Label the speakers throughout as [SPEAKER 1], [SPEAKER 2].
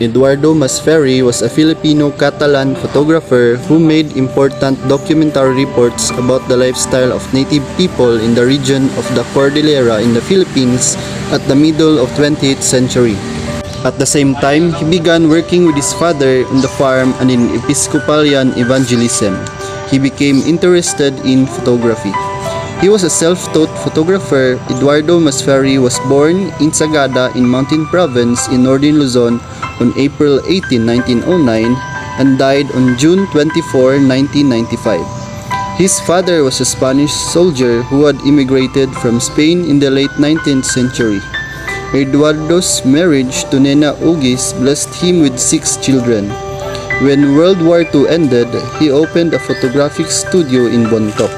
[SPEAKER 1] Eduardo Masferre was a Filipino-Catalan photographer who made important documentary reports about the lifestyle of native people in the region of the Cordillera in the Philippines at the middle of 20th century. At the same time, he began working with his father on the farm and in Episcopalian evangelism. He became interested in photography. He was a self-taught photographer. Eduardo Masferre was born in Sagada in Mountain Province in northern Luzon on April 18, 1909 and died on June 24, 1995. His father was a Spanish soldier who had immigrated from Spain in the late 19th century. Eduardo's marriage to Nena Ugis blessed him with 6 children. When World War II ended, he opened a photographic studio in Bontoc.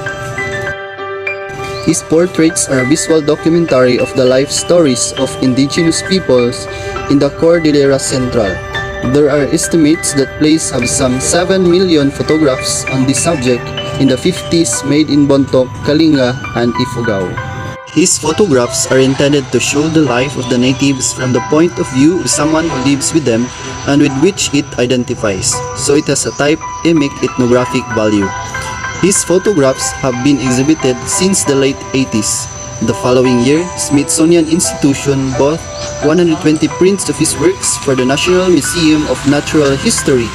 [SPEAKER 1] His portraits are a visual documentary of the life stories of indigenous peoples in the Cordillera Central. There are estimates that place have some 7 million photographs on this subject in the 50s made in Bontoc, Kalinga, and Ifugao. His photographs are intended to show the life of the natives from the point of view of someone who lives with them and with which it identifies, so it has a type-emic ethnographic value. His photographs have been exhibited since the late 80s. The following year, Smithsonian Institution bought 120 prints of his works for the National Museum of Natural History.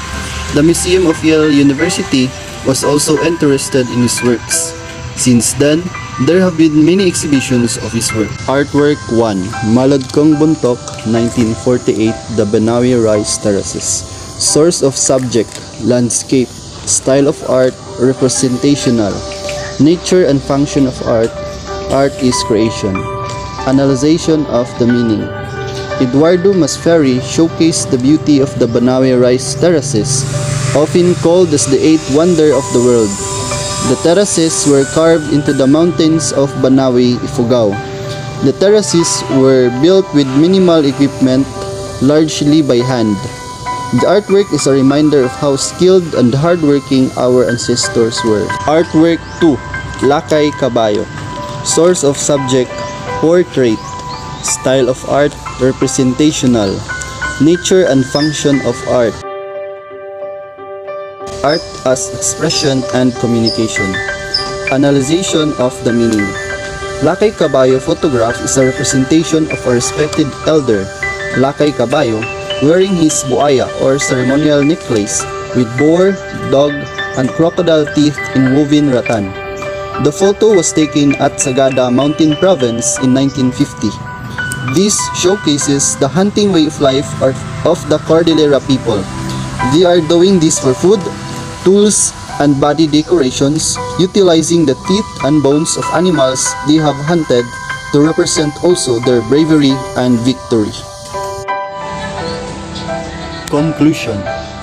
[SPEAKER 1] The Museum of Yale University was also interested in his works. Since then, there have been many exhibitions of his work. Artwork 1. Maladkong Bontoc, 1948, The Banawi Rice Terraces. Source of subject, landscape. Style of art, representational. Nature and function of art. Art is creation. Analyzation of the meaning. Eduardo Masferre showcased the beauty of the Banawi Rice Terraces, often called as the 8th wonder of the world. The terraces were carved into the mountains of Banawi, Ifugao. The terraces were built with minimal equipment, largely by hand. The artwork is a reminder of how skilled and hardworking our ancestors were. Artwork 2. Lakay Kabayo. Source of subject, portrait. Style of art, representational. Nature and function of art. Art as expression and communication. Analyzation of the meaning. Lakay Kabayo photograph is a representation of a respected elder, Lakay Kabayo, wearing his buaya or ceremonial necklace with boar, dog, and crocodile teeth in woven rattan. The photo was taken at Sagada Mountain Province in 1950. This showcases the hunting way of life of the Cordillera people. They are doing this for food, tools, and body decorations, utilizing the teeth and bones of animals they have hunted to represent also their bravery and victory. Conclusion.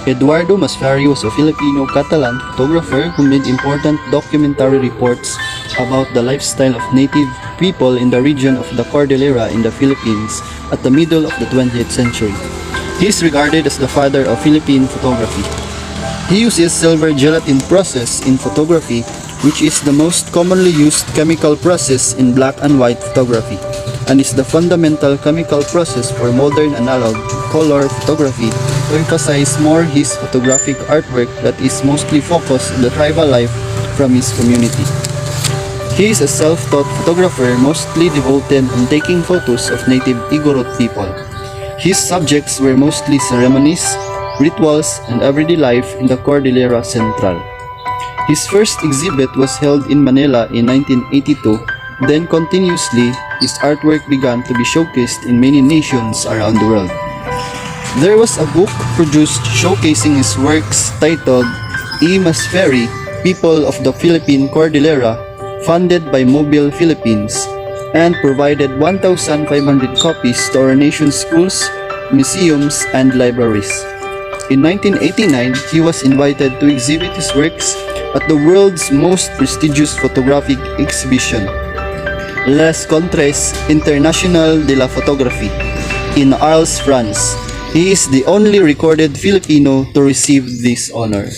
[SPEAKER 1] Eduardo Masferre was a Filipino-Catalan photographer who made important documentary reports about the lifestyle of native people in the region of the Cordillera in the Philippines at the middle of the 20th century. He is regarded as the father of Philippine photography. He uses silver gelatin process in photography, which is the most commonly used chemical process in black and white photography, and is the fundamental chemical process for modern analog color photography to emphasize more his photographic artwork that is mostly focused on the tribal life from his community. He is a self-taught photographer mostly devoted on taking photos of native Igorot people. His subjects were mostly ceremonies, rituals, and everyday life in the Cordillera Central. His first exhibit was held in Manila in 1982. Then continuously, his artwork began to be showcased in many nations around the world. There was a book produced showcasing his works titled E. Masferre, People of the Philippine Cordillera, funded by Mobile Philippines, and provided 1,500 copies to our nation's schools, museums, and libraries. In 1989, he was invited to exhibit his works at the world's most prestigious photographic exhibition, Les Contres International de la Photographie, in Arles, France. He is the only recorded Filipino to receive this honor.